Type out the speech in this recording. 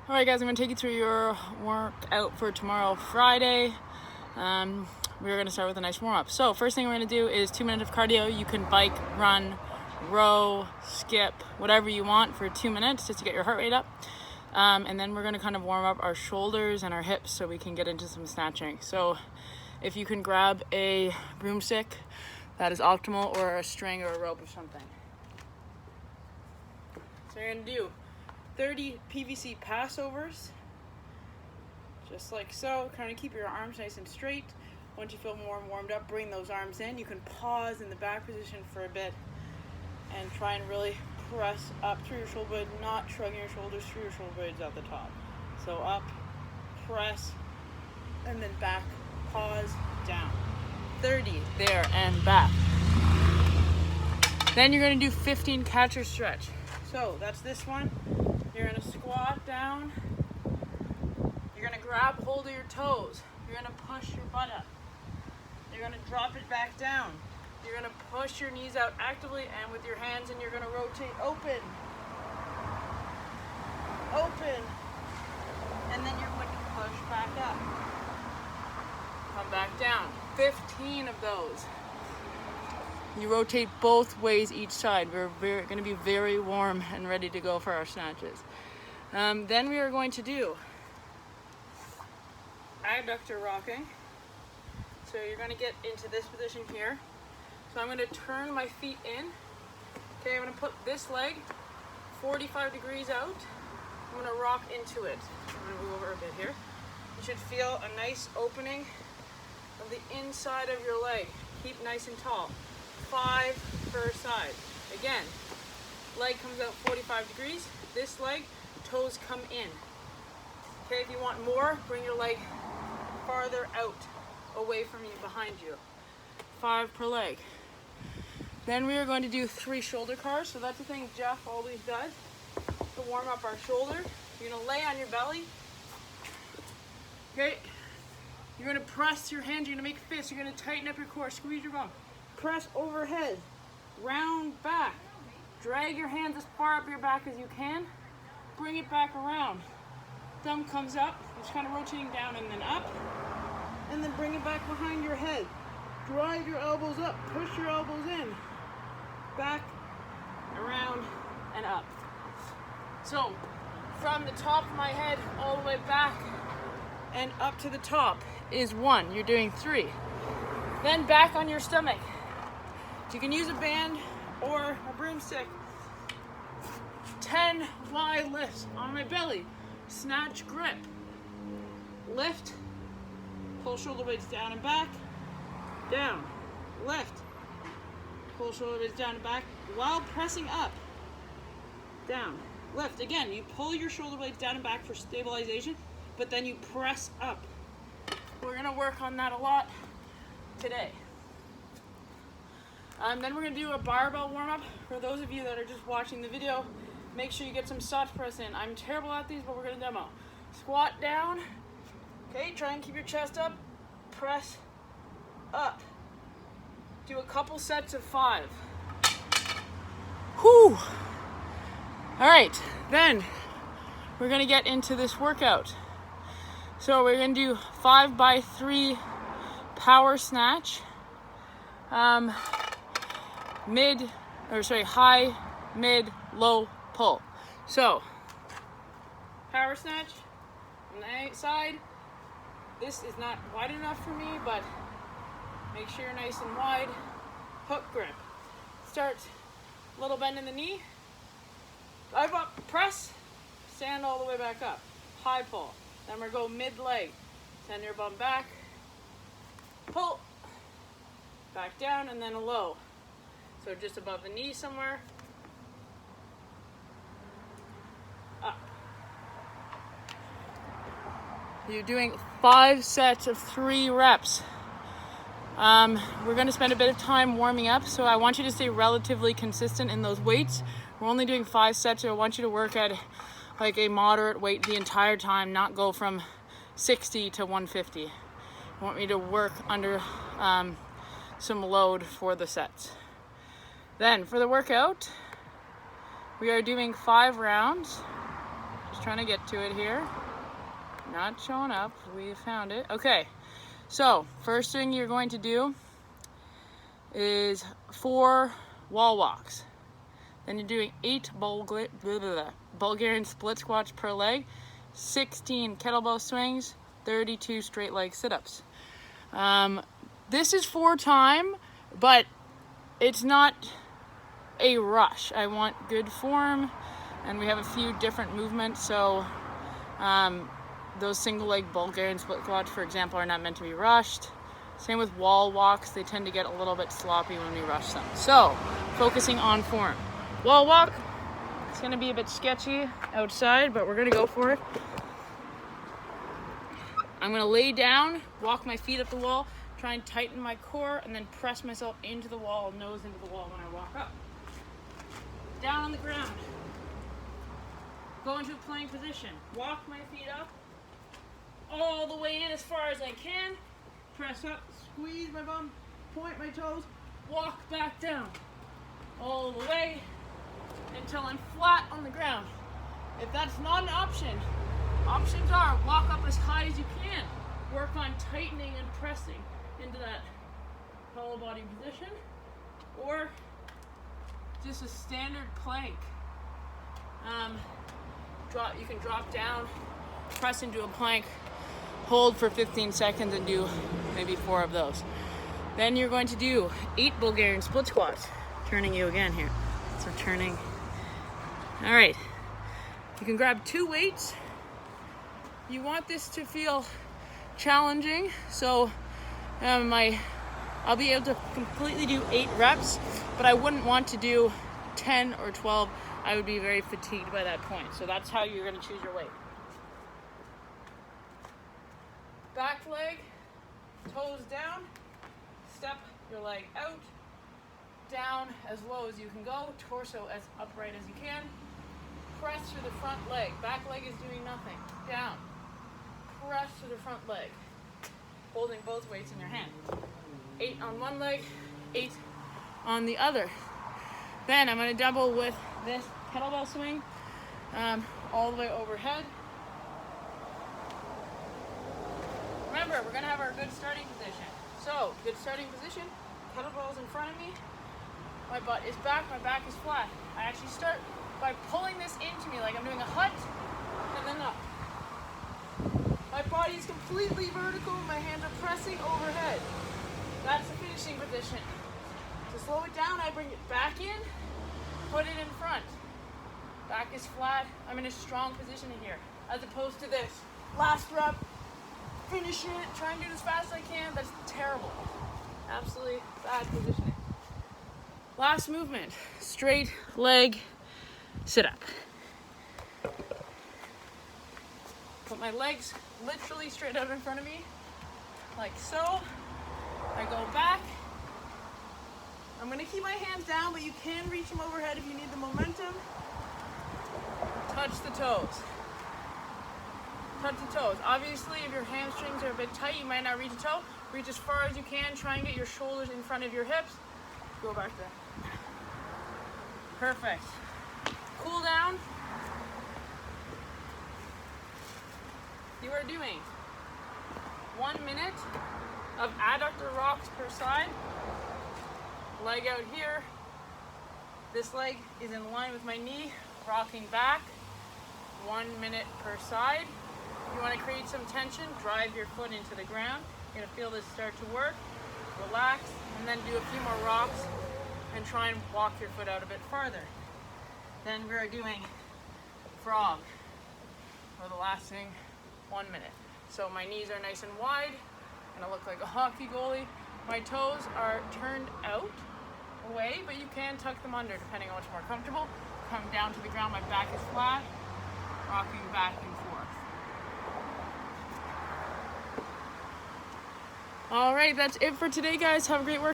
Alright guys, I'm going to take you through your workout for tomorrow, Friday. We're going to start with a nice warm-up. So first thing we're going to do is 2 minutes of cardio. You can bike, run, row, skip, whatever you want for 2 minutes just to get your heart rate up. And then we're going to kind of warm up our shoulders and our hips so we can get into some snatching. So if you can grab a broomstick, that is optimal, or a string or a rope or something. So you're going to do 30 PVC passovers, just like so. Kind of keep your arms nice and straight. Once you feel more warmed up, bring those arms in. You can pause in the back position for a bit and try and really press up through your shoulder blades, not shrugging your shoulders through your shoulder blades at the top. So up, press, and then back, pause, down. 30, there, and back. Then you're going to do 15 catcher stretch. So that's this one. You're going to squat down. You're going to grab hold of your toes. You're going to push your butt up. You're going to drop it back down. You're going to push your knees out actively and with your hands, and you're going to rotate open. Open. And then you're going to push back up. Come back down. 15 of those. You rotate both ways each side. We're going to be very warm and ready to go for our snatches. Then we are going to do adductor rocking. So you're going to get into this position here. So I'm going to turn my feet in. Okay, I'm going to put this leg 45 degrees out. I'm going to rock into it. I'm going to move over a bit here. You should feel a nice opening of the inside of your leg. Keep nice and tall. 5 per side. Again, leg comes out 45 degrees. This leg, toes come in. Okay, if you want more, bring your leg farther out, away from you, behind you. 5 per leg. Then we are going to do 3 shoulder cars. So that's the thing Jeff always does to warm up our shoulder. You're going to lay on your belly. Okay, you're going to press your hands. You're going to make fists. You're going to tighten up your core. Squeeze your bum. Press overhead, round back. Drag your hands as far up your back as you can. Bring it back around. Thumb comes up, just kind of rotating down and then up. And then bring it back behind your head. Drive your elbows up, push your elbows in. Back, around, and up. So, from the top of my head all the way back and up to the top is 1. You're doing 3. Then back on your stomach. You can use a band or a broomstick. 10 wide lifts on my belly. Snatch grip. Lift. Pull shoulder blades down and back. Down. Lift. Pull shoulder blades down and back while pressing up. Down. Lift. Again, you pull your shoulder blades down and back for stabilization, but then you press up. We're going to work on that a lot today. Then we're going to do a barbell warm-up. For those of you that are just watching the video, make sure you get some soft press in. I'm terrible at these, but we're going to demo. Squat down. Okay, try and keep your chest up. Press up. Do a couple sets of 5. Whew! Alright, then we're going to get into this workout. So we're going to do 5 by 3 power snatch. High, mid, low pull. So, power snatch on the side. This is not wide enough for me, but make sure you're nice and wide. Hook grip. Start little bend in the knee. Dive up, press, stand all the way back up. High pull. Then we're going mid leg. Send your bum back. Pull. Back down, and then a low. So just above the knee somewhere. Up. You're doing 5 sets of 3 reps. We're going to spend a bit of time warming up, so I want you to stay relatively consistent in those weights. We're only doing 5 sets, so I want you to work at like a moderate weight the entire time, not go from 60 to 150. I want me to work under some load for the sets. Then for the workout, we are doing 5 rounds. Just trying to get to it here. Not showing up. We found it. Okay. So, first thing you're going to do is 4 wall walks. Then you're doing 8 Bulgarian split squats per leg, 16 kettlebell swings, 32 straight leg sit-ups. This is for time, but it's not a rush. I want good form, and we have a few different movements. So those single leg Bulgarian split squats, for example, are not meant to be rushed. Same with wall walks. They tend to get a little bit sloppy when we rush them. So focusing on form. Wall walk, it's gonna be a bit sketchy outside, but we're gonna go for it. I'm gonna lay down, walk my feet up the wall, try and tighten my core, and then press myself into the wall, nose into the wall when I walk up. Down on the ground. Go into a plank position. Walk my feet up all the way in as far as I can. Press up, squeeze my bum, point my toes, walk back down all the way until I'm flat on the ground. If that's not an option, options are walk up as high as you can. Work on tightening and pressing into that hollow body position, or just a standard plank. You can drop down, press into a plank, hold for 15 seconds and do maybe 4 of those. Then you're going to do 8 Bulgarian split squats. Turning you again here. So turning. All right. You can grab 2 weights. You want this to feel challenging, so I'll be able to completely do 8 reps, but I wouldn't want to do 10 or 12. I would be very fatigued by that point. So that's how you're going to choose your weight. Back leg, toes down, step your leg out, down as low as you can go, torso as upright as you can. Press through the front leg. Back leg is doing nothing. Down. Press through the front leg. Holding both weights in your hand. 8 on one leg, 8 on the other. Then I'm going to double with this kettlebell swing all the way overhead. Remember, we're going to have our good starting position. So, good starting position, kettlebells in front of me. My butt is back, my back is flat. I actually start by pulling this into me like I'm doing a hut and then up. My body is completely vertical, my hands are pressing overhead. That's the finishing position. To slow it down, I bring it back in, put it in front. Back is flat, I'm in a strong position here, as opposed to this. Last rep, finish it, try and do it as fast as I can. That's terrible. Absolutely bad positioning. Last movement, straight leg sit up. Put my legs literally straight out in front of me, like so. I go back. I'm going to keep my hands down, but you can reach them overhead if you need the momentum. Touch the toes. Touch the toes. Obviously, if your hamstrings are a bit tight, you might not reach a toe. Reach as far as you can. Try and get your shoulders in front of your hips. Go back there. Perfect. Cool down. You are doing 1 minute of adductor rocks per side. Leg out here. This leg is in line with my knee, rocking back. 1 minute per side. If you want to create some tension, drive your foot into the ground. You're going to feel this start to work. Relax, and then do a few more rocks and try and walk your foot out a bit farther. Then we're doing frog for the lasting 1 minute. So my knees are nice and wide, and I look like a hockey goalie. My toes are turned out away, but you can tuck them under depending on what's more comfortable. Come down to the ground, my back is flat, rocking back and forth. All right, that's it for today, guys. Have a great work.